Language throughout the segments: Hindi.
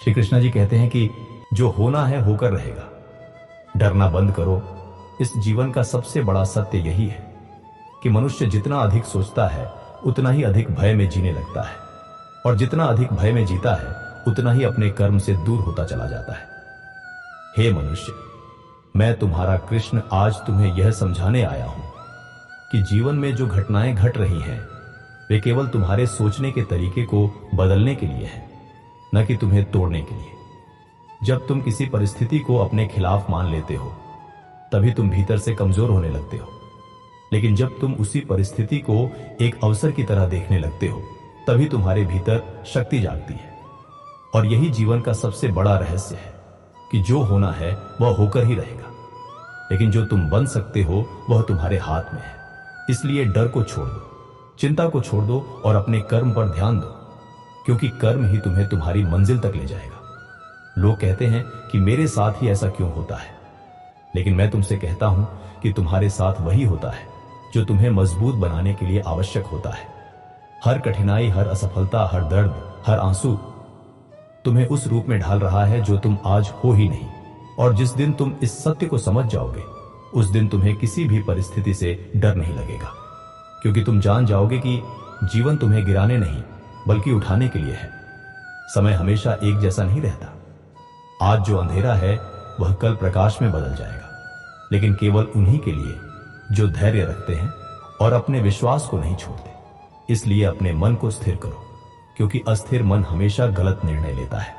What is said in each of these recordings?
श्री कृष्णा जी कहते हैं कि जो होना है होकर रहेगा, डरना बंद करो। इस जीवन का सबसे बड़ा सत्य यही है कि मनुष्य जितना अधिक सोचता है उतना ही अधिक भय में जीने लगता है, और जितना अधिक भय में जीता है उतना ही अपने कर्म से दूर होता चला जाता है। हे मनुष्य, मैं तुम्हारा कृष्ण आज तुम्हें यह समझाने आया हूं कि जीवन में जो घटनाएं घट रही हैं वे केवल तुम्हारे सोचने के तरीके को बदलने के लिए है, न कि तुम्हें तोड़ने के लिए। जब तुम किसी परिस्थिति को अपने खिलाफ मान लेते हो तभी तुम भीतर से कमजोर होने लगते हो, लेकिन जब तुम उसी परिस्थिति को एक अवसर की तरह देखने लगते हो तभी तुम्हारे भीतर शक्ति जागती है। और यही जीवन का सबसे बड़ा रहस्य है कि जो होना है वह होकर ही रहेगा, लेकिन जो तुम बन सकते हो वह तुम्हारे हाथ में है। इसलिए डर को छोड़ दो, चिंता को छोड़ दो और अपने कर्म पर ध्यान दो, क्योंकि कर्म ही तुम्हें तुम्हारी मंजिल तक ले जाएगा। लोग कहते हैं कि मेरे साथ ही ऐसा क्यों होता है, लेकिन मैं तुमसे कहता हूं कि तुम्हारे साथ वही होता है जो तुम्हें मजबूत बनाने के लिए आवश्यक होता है। हर कठिनाई, हर असफलता, हर दर्द, हर आंसू तुम्हें उस रूप में ढाल रहा है जो तुम आज हो ही नहीं। और जिस दिन तुम इस सत्य को समझ जाओगे उस दिन तुम्हें किसी भी परिस्थिति से डर नहीं लगेगा, क्योंकि तुम जान जाओगे कि जीवन तुम्हें गिराने नहीं बल्कि उठाने के लिए है। समय हमेशा एक जैसा नहीं रहता। आज जो अंधेरा है वह कल प्रकाश में बदल जाएगा, लेकिन केवल उन्हीं के लिए जो धैर्य रखते हैं और अपने विश्वास को नहीं छोड़ते। इसलिए अपने मन को स्थिर करो, क्योंकि अस्थिर मन हमेशा गलत निर्णय लेता है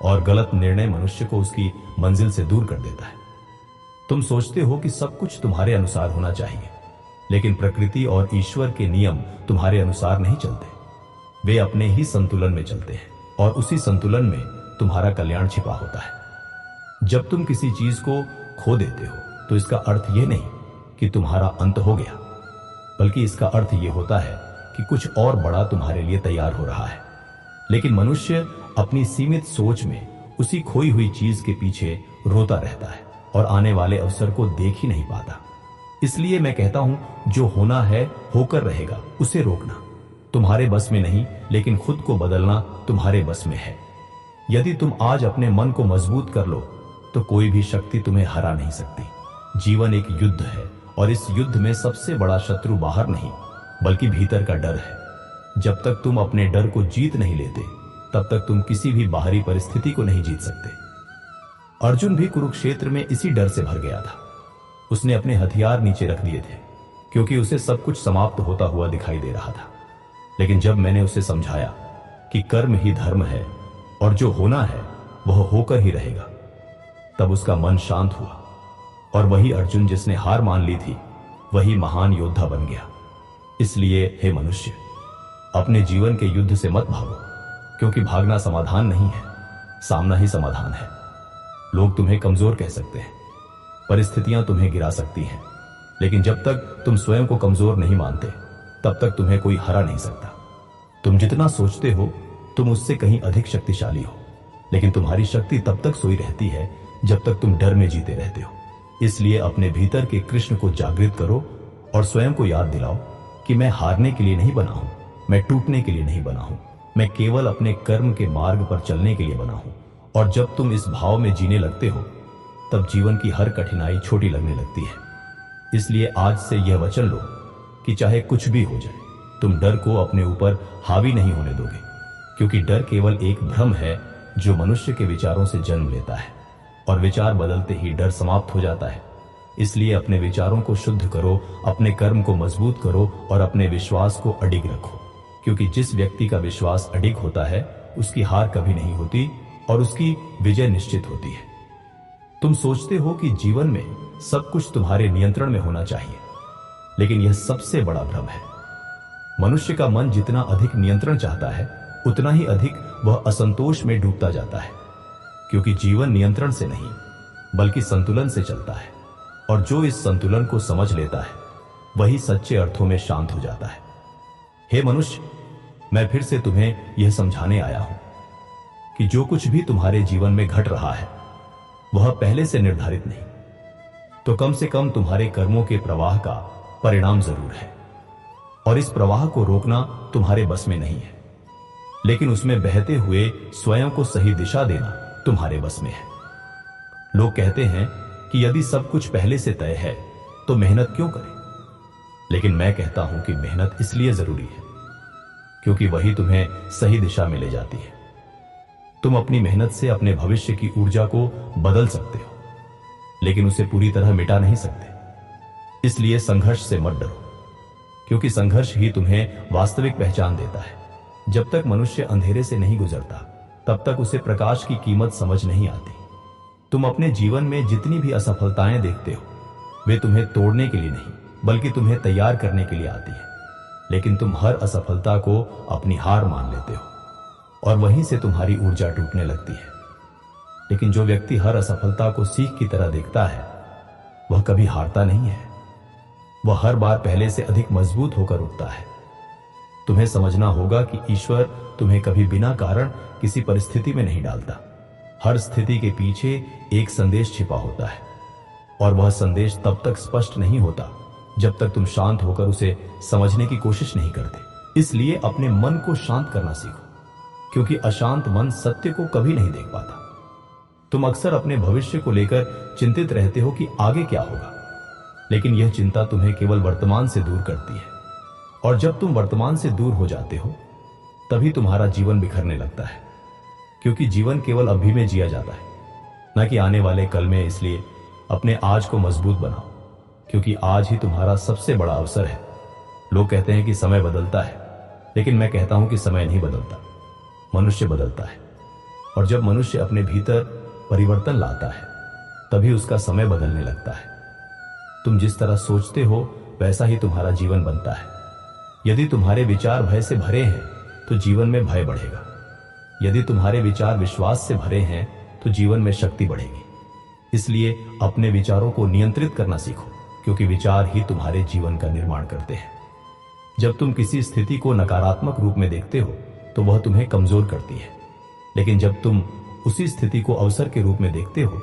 और गलत निर्णय मनुष्य को उसकी मंजिल से दूर कर देता है। तुम सोचते हो कि सब कुछ तुम्हारे अनुसार होना चाहिए, लेकिन प्रकृति और ईश्वर के नियम तुम्हारे अनुसार नहीं चलते। वे अपने ही संतुलन में चलते हैं और उसी संतुलन में तुम्हारा कल्याण छिपा होता है। जब तुम किसी चीज को खो देते हो तो इसका अर्थ यह नहीं कि तुम्हारा अंत हो गया, बल्कि इसका अर्थ यह होता है कि कुछ और बड़ा तुम्हारे लिए तैयार हो रहा है। लेकिन मनुष्य अपनी सीमित सोच में उसी खोई हुई चीज के पीछे रोता रहता है और आने वाले अवसर को देख ही नहीं पाता। इसलिए मैं कहता हूं, जो होना है होकर रहेगा, उसे रोकना तुम्हारे बस में नहीं, लेकिन खुद को बदलना तुम्हारे बस में है। यदि तुम आज अपने मन को मजबूत कर लो तो कोई भी शक्ति तुम्हें हरा नहीं सकती। जीवन एक युद्ध है और इस युद्ध में सबसे बड़ा शत्रु बाहर नहीं बल्कि भीतर का डर है। जब तक तुम अपने डर को जीत नहीं लेते तब तक तुम किसी भी बाहरी परिस्थिति को नहीं जीत सकते। अर्जुन भी कुरुक्षेत्र में इसी डर से भर गया था। उसने अपने हथियार नीचे रख दिए थे क्योंकि उसे सब कुछ समाप्त होता हुआ दिखाई दे रहा था। लेकिन जब मैंने उसे समझाया कि कर्म ही धर्म है और जो होना है वह होकर ही रहेगा, तब उसका मन शांत हुआ और वही अर्जुन जिसने हार मान ली थी वही महान योद्धा बन गया। इसलिए हे मनुष्य, अपने जीवन के युद्ध से मत भागो, क्योंकि भागना समाधान नहीं है, सामना ही समाधान है। लोग तुम्हें कमजोर कह सकते हैं, परिस्थितियां तुम्हें गिरा सकती हैं, लेकिन जब तक तुम स्वयं को कमजोर नहीं मानते तब तक तुम्हें कोई हरा नहीं सकता। तुम जितना सोचते हो तुम उससे कहीं अधिक शक्तिशाली हो, लेकिन तुम्हारी शक्ति तब तक सोई रहती है जब तक तुम डर में जीते रहते हो। इसलिए अपने भीतर के कृष्ण को जागृत करो और स्वयं को याद दिलाओ कि मैं हारने के लिए नहीं बना हूं, मैं टूटने के लिए नहीं बना हूं, मैं केवल अपने कर्म के मार्ग पर चलने के लिए बना हूं। और जब तुम इस भाव में जीने लगते हो तब जीवन की हर कठिनाई छोटी लगने लगती है। इसलिए आज से यह वचन लो कि चाहे कुछ भी हो जाए तुम डर को अपने ऊपर हावी नहीं होने दोगे, क्योंकि डर केवल एक भ्रम है जो मनुष्य के विचारों से जन्म लेता है और विचार बदलते ही डर समाप्त हो जाता है। इसलिए अपने विचारों को शुद्ध करो, अपने कर्म को मजबूत करो और अपने विश्वास को अडिग रखो, क्योंकि जिस व्यक्ति का विश्वास अडिग होता है उसकी हार कभी नहीं होती और उसकी विजय निश्चित होती है। तुम सोचते हो कि जीवन में सब कुछ तुम्हारे नियंत्रण में होना चाहिए, लेकिन यह सबसे बड़ा भ्रम है। मनुष्य का मन जितना अधिक नियंत्रण चाहता है उतना ही अधिक वह असंतोष में डूबता जाता है, क्योंकि जीवन नियंत्रण से नहीं बल्कि संतुलन से चलता है, और जो इस संतुलन को समझ लेता है वही सच्चे अर्थों में शांत हो जाता है। हे मनुष्य, मैं फिर से तुम्हें यह समझाने आया हूं कि जो कुछ भी तुम्हारे जीवन में घट रहा है वह पहले से निर्धारित नहीं, तो कम से कम तुम्हारे कर्मों के प्रवाह का परिणाम जरूर है, और इस प्रवाह को रोकना तुम्हारे बस में नहीं है। लेकिन उसमें बहते हुए स्वयं को सही दिशा देना तुम्हारे बस में है। लोग कहते हैं कि यदि सब कुछ पहले से तय है तो मेहनत क्यों करें, लेकिन मैं कहता हूं कि मेहनत इसलिए जरूरी है क्योंकि वही तुम्हें सही दिशा में ले जाती है। तुम अपनी मेहनत से अपने भविष्य की ऊर्जा को बदल सकते हो, लेकिन उसे पूरी तरह मिटा नहीं सकते। इसलिए संघर्ष से मत डरो, क्योंकि संघर्ष ही तुम्हें वास्तविक पहचान देता है। जब तक मनुष्य अंधेरे से नहीं गुजरता तब तक उसे प्रकाश की कीमत समझ नहीं आती। तुम अपने जीवन में जितनी भी असफलताएं देखते हो वे तुम्हें तोड़ने के लिए नहीं बल्कि तुम्हें तैयार करने के लिए आती है। लेकिन तुम हर असफलता को अपनी हार मान लेते हो और वहीं से तुम्हारी ऊर्जा टूटने लगती है। लेकिन जो व्यक्ति हर असफलता को सीख की तरह देखता है वह कभी हारता नहीं है, वह हर बार पहले से अधिक मजबूत होकर उठता है। तुम्हें समझना होगा कि ईश्वर तुम्हें कभी बिना कारण किसी परिस्थिति में नहीं डालता। हर स्थिति के पीछे एक संदेश छिपा होता है और वह संदेश तब तक स्पष्ट नहीं होता जब तक तुम शांत होकर उसे समझने की कोशिश नहीं करते। इसलिए अपने मन को शांत करना सीखो, क्योंकि अशांत मन सत्य को कभी नहीं देख पाता। तुम अक्सर अपने भविष्य को लेकर चिंतित रहते हो कि आगे क्या होगा, लेकिन यह चिंता तुम्हें केवल वर्तमान से दूर करती है। और जब तुम वर्तमान से दूर हो जाते हो तभी तुम्हारा जीवन बिखरने लगता है, क्योंकि जीवन केवल अभी में जिया जाता है, न कि आने वाले कल में। इसलिए अपने आज को मजबूत बनाओ, क्योंकि आज ही तुम्हारा सबसे बड़ा अवसर है। लोग कहते हैं कि समय बदलता है, लेकिन मैं कहता हूं कि समय नहीं बदलता, मनुष्य बदलता है। और जब मनुष्य अपने भीतर परिवर्तन लाता है तभी उसका समय बदलने लगता है। तुम जिस तरह सोचते हो वैसा ही तुम्हारा जीवन बनता है। यदि तुम्हारे विचार भय से भरे हैं तो जीवन में भय बढ़ेगा। यदि तुम्हारे विचार विश्वास से भरे हैं तो जीवन में शक्ति बढ़ेगी। इसलिए अपने विचारों को नियंत्रित करना सीखो, क्योंकि विचार ही तुम्हारे जीवन का निर्माण करते हैं। जब तुम किसी स्थिति को नकारात्मक रूप में देखते हो तो वह तुम्हें कमजोर करती है, लेकिन जब तुम उसी स्थिति को अवसर के रूप में देखते हो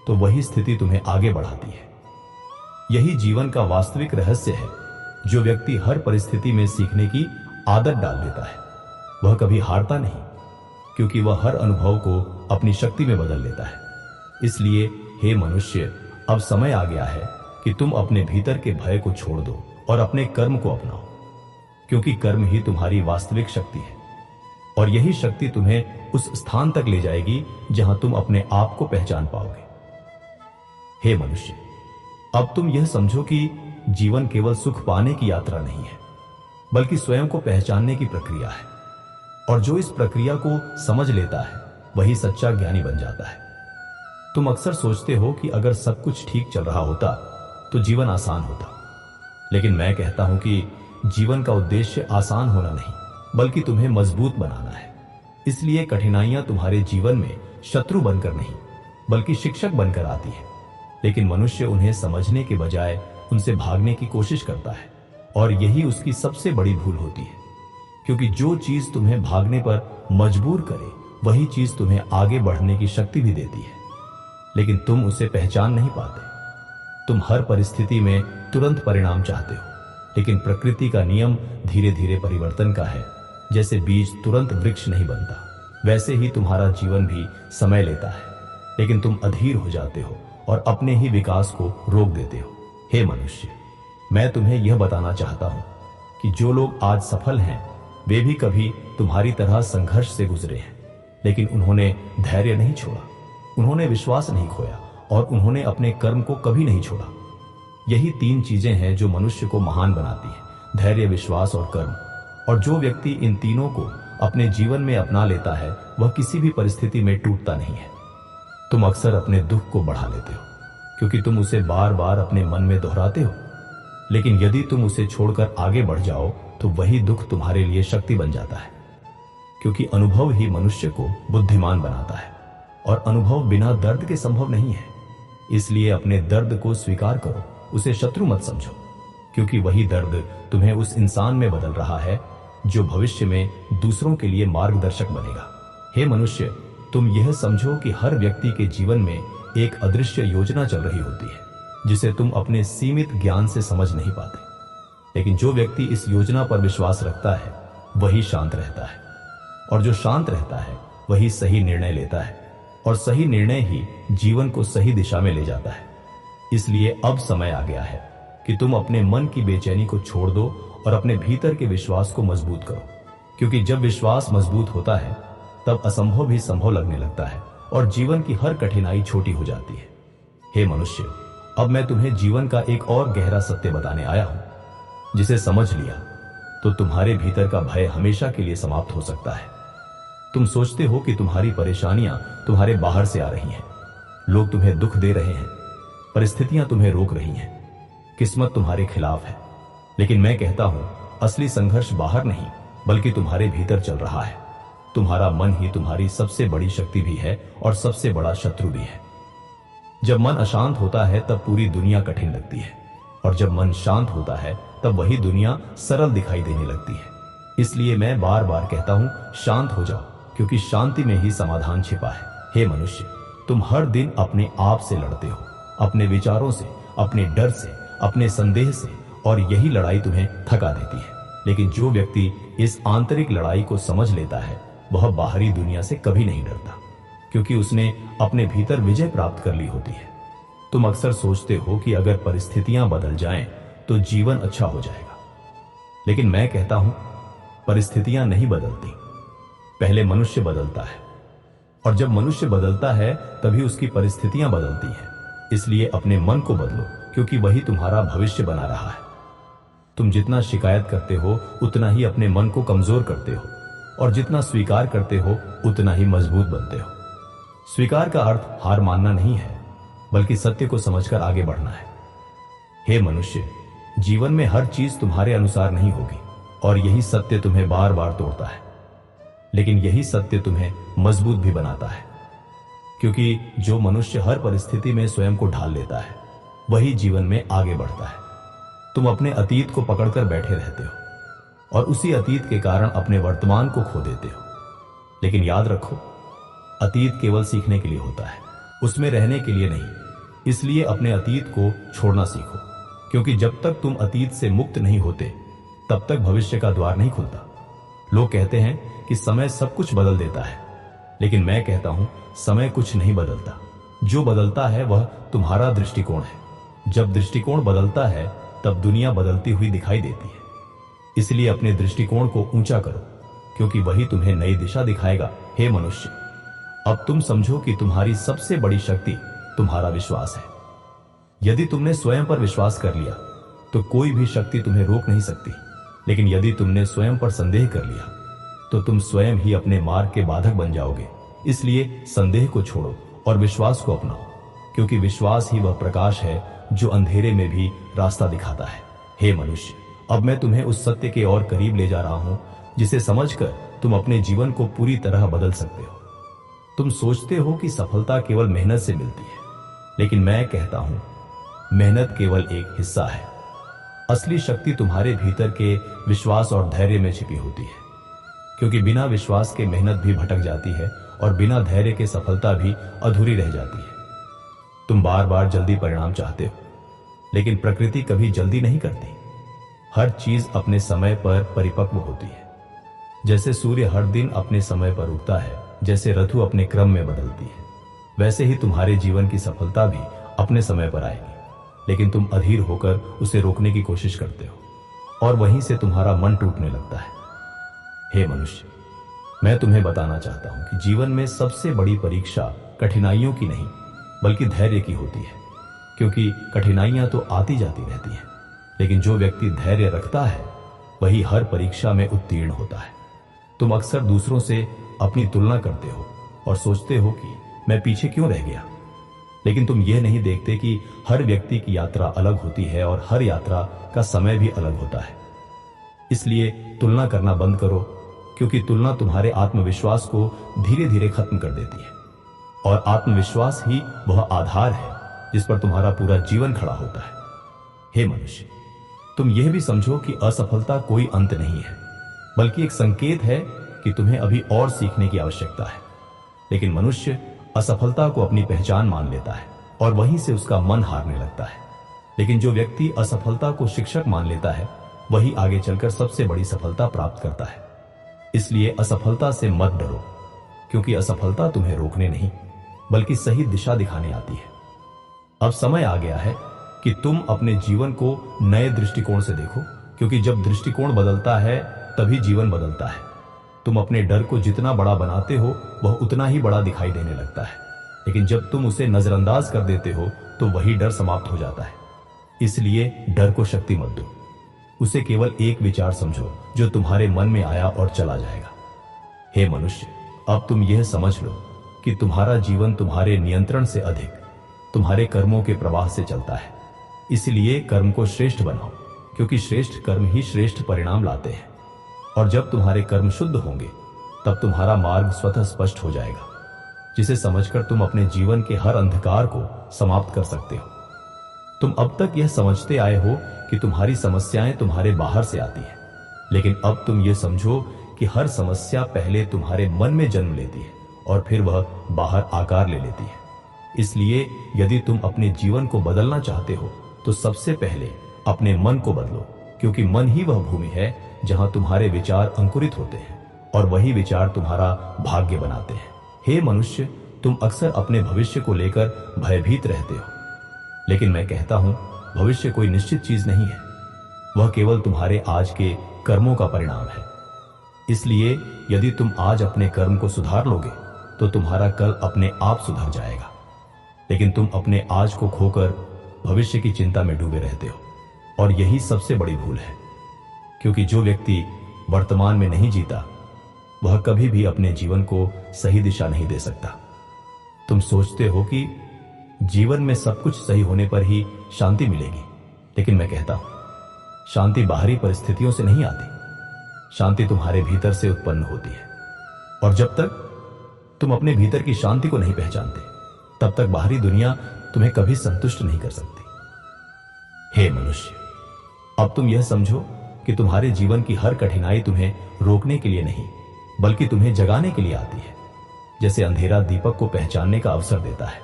तो वही स्थिति तुम्हें आगे बढ़ाती है। यही जीवन का वास्तविक रहस्य है। जो व्यक्ति हर परिस्थिति में सीखने की आदत डाल लेता है वह कभी हारता नहीं, क्योंकि वह हर अनुभव को अपनी शक्ति में बदल लेता है। इसलिए हे मनुष्य, अब समय आ गया है कि तुम अपने भीतर के भय को छोड़ दो और अपने कर्म को अपनाओ, क्योंकि कर्म ही तुम्हारी वास्तविक शक्ति है और यही शक्ति तुम्हें उस स्थान तक ले जाएगी जहां तुम अपने आप को पहचान पाओगे। हे मनुष्य, अब तुम यह समझो कि जीवन केवल सुख पाने की यात्रा नहीं है, बल्कि स्वयं को पहचानने की प्रक्रिया है। और जो इस प्रक्रिया को समझ लेता है वही सच्चा ज्ञानी बन जाता है। तुम अक्सर सोचते हो कि अगर सब कुछ ठीक चल रहा होता तो जीवन आसान होता, लेकिन मैं कहता हूं कि जीवन का उद्देश्य आसान होना नहीं बल्कि तुम्हें मजबूत बनाना है। इसलिए कठिनाइयां तुम्हारे जीवन में शत्रु बनकर नहीं बल्कि शिक्षक बनकर आती है, लेकिन मनुष्य उन्हें समझने के बजाय उनसे भागने की कोशिश करता है और यही उसकी सबसे बड़ी भूल होती है, क्योंकि जो चीज तुम्हें भागने पर मजबूर करे वही चीज तुम्हें आगे बढ़ने की शक्ति भी देती है, लेकिन तुम उसे पहचान नहीं पाते। तुम हर परिस्थिति में तुरंत परिणाम चाहते हो, लेकिन प्रकृति का नियम धीरे धीरे परिवर्तन का है। जैसे बीज तुरंत वृक्ष नहीं बनता, वैसे ही तुम्हारा जीवन भी समय लेता है, लेकिन तुम अधीर हो जाते हो और अपने ही विकास को रोक देते हो। हे मनुष्य, मैं तुम्हें यह बताना चाहता हूं कि जो लोग आज सफल हैं वे भी कभी तुम्हारी तरह संघर्ष से गुजरे हैं, लेकिन उन्होंने धैर्य नहीं छोड़ा, उन्होंने विश्वास नहीं खोया और उन्होंने अपने कर्म को कभी नहीं छोड़ा। यही तीन चीजें हैं जो मनुष्य को महान बनाती हैं: धैर्य, विश्वास और कर्म। और जो व्यक्ति इन तीनों को अपने जीवन में अपना लेता है वह किसी भी परिस्थिति में टूटता नहीं है। तुम अक्सर अपने दुख को बढ़ा लेते हो क्योंकि तुम उसे बार बार अपने मन में दोहराते हो, लेकिन यदि तुम उसे छोड़कर आगे बढ़ जाओ तो वही दुख तुम्हारे लिए शक्ति बन जाता है, क्योंकि अनुभव ही मनुष्य को बुद्धिमान बनाता है और अनुभव बिना दर्द के संभव नहीं है। इसलिए अपने दर्द को स्वीकार करो, उसे शत्रु मत समझो, क्योंकि वही दर्द तुम्हें उस इंसान में बदल रहा है जो भविष्य में दूसरों के लिए मार्गदर्शक बनेगा। हे मनुष्य, तुम यह समझो कि हर व्यक्ति के जीवन में एक अदृश्य योजना चल रही होती है जिसे तुम अपने सीमित ज्ञान से समझ नहीं पाते, लेकिन जो व्यक्ति इस योजना पर विश्वास रखता है वही शांत रहता है और जो शांत रहता है वही सही निर्णय लेता है, और सही निर्णय ही जीवन को सही दिशा में ले जाता है। इसलिए अब समय आ गया है कि तुम अपने मन की बेचैनी को छोड़ दो और अपने भीतर के विश्वास को मजबूत करो, क्योंकि जब विश्वास मजबूत होता है तब असंभव भी संभव लगने लगता है और जीवन की हर कठिनाई छोटी हो जाती है। हे मनुष्य, अब मैं तुम्हें जीवन का एक और गहरा सत्य बताने आया हूं, जिसे समझ लिया तो तुम्हारे भीतर का भय हमेशा के लिए समाप्त हो सकता है। तुम सोचते हो कि तुम्हारी परेशानियां तुम्हारे बाहर से आ रही हैं, लोग तुम्हें दुख दे रहे हैं, परिस्थितियां तुम्हें रोक रही हैं, किस्मत तुम्हारे खिलाफ है। लेकिन मैं कहता हूं, असली संघर्ष बाहर नहीं बल्कि तुम्हारे भीतर चल रहा है। तुम्हारा मन ही तुम्हारी सबसे बड़ी शक्ति भी है और सबसे बड़ा शत्रु भी है। जब मन अशांत होता है तब पूरी दुनिया कठिन लगती है, और जब मन शांत होता है तब वही दुनिया सरल दिखाई देने लगती है। इसलिए मैं बार बार कहता हूं, शांत हो जाओ, क्योंकि शांति में ही समाधान छिपा है। हे मनुष्य, तुम हर दिन अपने आप से लड़ते हो, अपने विचारों से, अपने डर से, अपने संदेह से, और यही लड़ाई तुम्हें थका देती है। लेकिन जो व्यक्ति इस आंतरिक लड़ाई को समझ लेता है वह बाहरी दुनिया से कभी नहीं डरता, क्योंकि उसने अपने भीतर विजय प्राप्त कर ली होती है। तुम अक्सर सोचते हो कि अगर परिस्थितियां बदल जाएं तो जीवन अच्छा हो जाएगा, लेकिन मैं कहता हूं, परिस्थितियां नहीं बदलती, पहले मनुष्य बदलता है, और जब मनुष्य बदलता है तभी उसकी परिस्थितियां बदलती हैं। इसलिए अपने मन को बदलो, क्योंकि वही तुम्हारा भविष्य बना रहा है। तुम जितना शिकायत करते हो उतना ही अपने मन को कमजोर करते हो, और जितना स्वीकार करते हो उतना ही मजबूत बनते हो। स्वीकार का अर्थ हार मानना नहीं है, बल्कि सत्य को समझकर आगे बढ़ना है। हे मनुष्य, जीवन में हर चीज तुम्हारे अनुसार नहीं होगी, और यही सत्य तुम्हें बार बार तोड़ता है। लेकिन यही सत्य तुम्हें मजबूत भी बनाता है, क्योंकि जो मनुष्य हर परिस्थिति में स्वयं को ढाल लेता है वही जीवन में आगे बढ़ता है। तुम अपने अतीत को पकड़कर बैठे रहते हो और उसी अतीत के कारण अपने वर्तमान को खो देते हो। लेकिन याद रखो, अतीत केवल सीखने के लिए होता है, उसमें रहने के लिए नहीं। इसलिए अपने अतीत को छोड़ना सीखो, क्योंकि जब तक तुम अतीत से मुक्त नहीं होते तब तक भविष्य का द्वार नहीं खुलता। लोग कहते हैं कि समय सब कुछ बदल देता है, लेकिन मैं कहता हूं, समय कुछ नहीं बदलता। जो बदलता है वह तुम्हारा दृष्टिकोण है। जब दृष्टिकोण बदलता है तब दुनिया बदलती हुई दिखाई देती है। इसलिए अपने दृष्टिकोण को ऊंचा करो, क्योंकि वही तुम्हें नई दिशा दिखाएगा। हे मनुष्य, अब तुम समझो कि तुम्हारी सबसे बड़ी शक्ति तुम्हारा विश्वास है। यदि तुमने स्वयं पर विश्वास कर लिया तो कोई भी शक्ति तुम्हें रोक नहीं सकती। लेकिन यदि तुमने स्वयं पर संदेह कर लिया तो तुम स्वयं ही अपने मार्ग के बाधक बन जाओगे। इसलिए संदेह को छोड़ो और विश्वास को अपनाओ, क्योंकि विश्वास ही वह प्रकाश है जो अंधेरे में भी रास्ता दिखाता है। हे मनुष्य, अब मैं तुम्हें उस सत्य के और करीब ले जा रहा हूं जिसे समझकर तुम अपने जीवन को पूरी तरह बदल सकते हो। तुम सोचते हो कि सफलता केवल मेहनत से मिलती है, लेकिन मैं कहता हूं, मेहनत केवल एक हिस्सा है। असली शक्ति तुम्हारे भीतर के विश्वास और धैर्य में छिपी होती है, क्योंकि बिना विश्वास के मेहनत भी भटक जाती है और बिना धैर्य के सफलता भी अधूरी रह जाती है। तुम बार बार जल्दी परिणाम चाहते हो, लेकिन प्रकृति कभी जल्दी नहीं करती। हर चीज अपने समय पर परिपक्व होती है। जैसे सूर्य हर दिन अपने समय पर उगता है, जैसे ऋतु अपने क्रम में बदलती है, वैसे ही तुम्हारे जीवन की सफलता भी अपने समय पर आएगी। लेकिन तुम अधीर होकर उसे रोकने की कोशिश करते हो, और वहीं से तुम्हारा मन टूटने लगता है। हे मनुष्य, मैं तुम्हें बताना चाहता हूं कि जीवन में सबसे बड़ी परीक्षा कठिनाइयों की नहीं बल्कि धैर्य की होती है, क्योंकि कठिनाइयां तो आती जाती रहती हैं, लेकिन जो व्यक्ति धैर्य रखता है वही हर परीक्षा में उत्तीर्ण होता है। तुम अक्सर दूसरों से अपनी तुलना करते हो और सोचते हो कि मैं पीछे क्यों रह गया, लेकिन तुम यह नहीं देखते कि हर व्यक्ति की यात्रा अलग होती है और हर यात्रा का समय भी अलग होता है। इसलिए तुलना करना बंद करो, क्योंकि तुलना तुम्हारे आत्मविश्वास को धीरे धीरे खत्म कर देती है, और आत्मविश्वास ही वह आधार है जिस पर तुम्हारा पूरा जीवन खड़ा होता है। हे मनुष्य, तुम यह भी समझो कि असफलता कोई अंत नहीं है, बल्कि एक संकेत है कि तुम्हें अभी और सीखने की आवश्यकता है। लेकिन मनुष्य असफलता को अपनी पहचान मान लेता है और वहीं से उसका मन हारने लगता है। लेकिन जो व्यक्ति असफलता को शिक्षक मान लेता है वही आगे चलकर सबसे बड़ी सफलता प्राप्त करता है। इसलिए असफलता से मत डरो, क्योंकि असफलता तुम्हें रोकने नहीं बल्कि सही दिशा दिखाने आती है। अब समय आ गया है कि तुम अपने जीवन को नए दृष्टिकोण से देखो, क्योंकि जब दृष्टिकोण बदलता है तभी जीवन बदलता है। तुम अपने डर को जितना बड़ा बनाते हो वह उतना ही बड़ा दिखाई देने लगता है, लेकिन जब तुम उसे नजरअंदाज कर देते हो तो वही डर समाप्त हो जाता है। इसलिए डर को शक्ति मत दो, उसे केवल एक विचार समझो जो तुम्हारे मन में आया और चला जाएगा। हे मनुष्य, अब तुम यह समझ लो कि तुम्हारा जीवन तुम्हारे नियंत्रण से अधिक तुम्हारे कर्मों के प्रवाह से चलता है। इसलिए कर्म को श्रेष्ठ बनाओ, क्योंकि श्रेष्ठ कर्म ही श्रेष्ठ परिणाम लाते हैं। और जब तुम्हारे कर्म शुद्ध होंगे तब तुम्हारा मार्ग स्वतः स्पष्ट हो जाएगा, जिसे समझकर तुम अपने जीवन के हर अंधकार को समाप्त कर सकते हो। तुम अब तक यह समझते आए हो कि तुम्हारी समस्याएं तुम्हारे बाहर से आती हैं, लेकिन अब तुम ये समझो कि हर समस्या पहले तुम्हारे मन में जन्म लेती है और फिर वह बाहर आकार ले लेती है। इसलिए यदि तुम अपने जीवन को बदलना चाहते हो तो सबसे पहले अपने मन को बदलो, क्योंकि मन ही वह भूमि है जहां तुम्हारे विचार अंकुरित होते हैं और वही विचार तुम्हारा भाग्य बनाते हैं। हे मनुष्य, तुम अक्सर अपने भविष्य को लेकर भयभीत रहते हो, लेकिन मैं कहता हूं भविष्य कोई निश्चित चीज नहीं है, वह केवल तुम्हारे आज के कर्मों का परिणाम है। इसलिए यदि तुम आज अपने कर्म को सुधार लोगे तो तुम्हारा कल अपने आप सुधर जाएगा, लेकिन तुम अपने आज को खोकर भविष्य की चिंता में डूबे रहते हो, और यही सबसे बड़ी भूल है, क्योंकि जो व्यक्ति वर्तमान में नहीं जीता वह कभी भी अपने जीवन को सही दिशा नहीं दे सकता। तुम सोचते हो कि जीवन में सब कुछ सही होने पर ही शांति मिलेगी, लेकिन मैं कहता हूं शांति बाहरी परिस्थितियों से नहीं आती, शांति तुम्हारे भीतर से उत्पन्न होती है। और जब तक तुम अपने भीतर की शांति को नहीं पहचानते तब तक बाहरी दुनिया तुम्हें कभी संतुष्ट नहीं कर सकती। हे मनुष्य, अब तुम यह समझो कि तुम्हारे जीवन की हर कठिनाई तुम्हें रोकने के लिए नहीं बल्कि तुम्हें जगाने के लिए आती है। जैसे अंधेरा दीपक को पहचानने का अवसर देता है,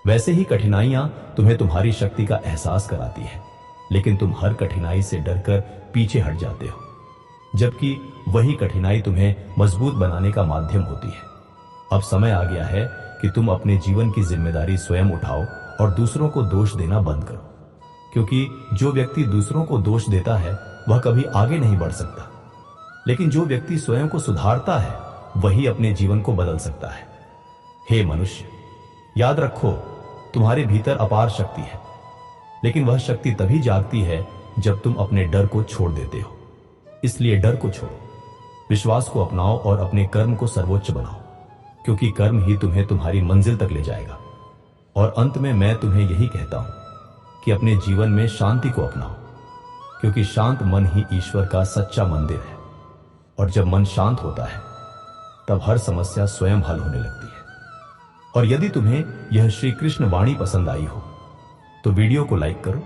वैसे ही कठिनाइयां तुम्हें तुम्हारी शक्ति का एहसास कराती है, लेकिन तुम हर कठिनाई से डरकर पीछे हट जाते हो, जबकि वही कठिनाई तुम्हें मजबूत बनाने का माध्यम होती है। अब समय आ गया है कि तुम अपने जीवन की जिम्मेदारी स्वयं उठाओ और दूसरों को दोष देना बंद करो, क्योंकि जो व्यक्ति दूसरों को दोष देता है वह कभी आगे नहीं बढ़ सकता, लेकिन जो व्यक्ति स्वयं को सुधारता है वही अपने जीवन को बदल सकता है। हे मनुष्य, याद रखो तुम्हारे भीतर अपार शक्ति है, लेकिन वह शक्ति तभी जागती है जब तुम अपने डर को छोड़ देते हो। इसलिए डर को छोड़ो, विश्वास को अपनाओ और अपने कर्म को सर्वोच्च बनाओ, क्योंकि कर्म ही तुम्हें तुम्हारी मंजिल तक ले जाएगा। और अंत में मैं तुम्हें यही कहता हूं कि अपने जीवन में शांति को अपनाओ, क्योंकि शांत मन ही ईश्वर का सच्चा मंदिर है। और जब मन शांत होता है तब हर समस्या स्वयं हल होने लगती है। और यदि तुम्हें यह श्री कृष्ण वाणी पसंद आई हो तो वीडियो को लाइक करो,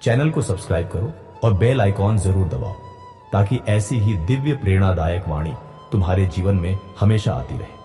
चैनल को सब्सक्राइब करो और बेल आइकॉन जरूर दबाओ, ताकि ऐसी ही दिव्य प्रेरणादायक वाणी तुम्हारे जीवन में हमेशा आती रहे।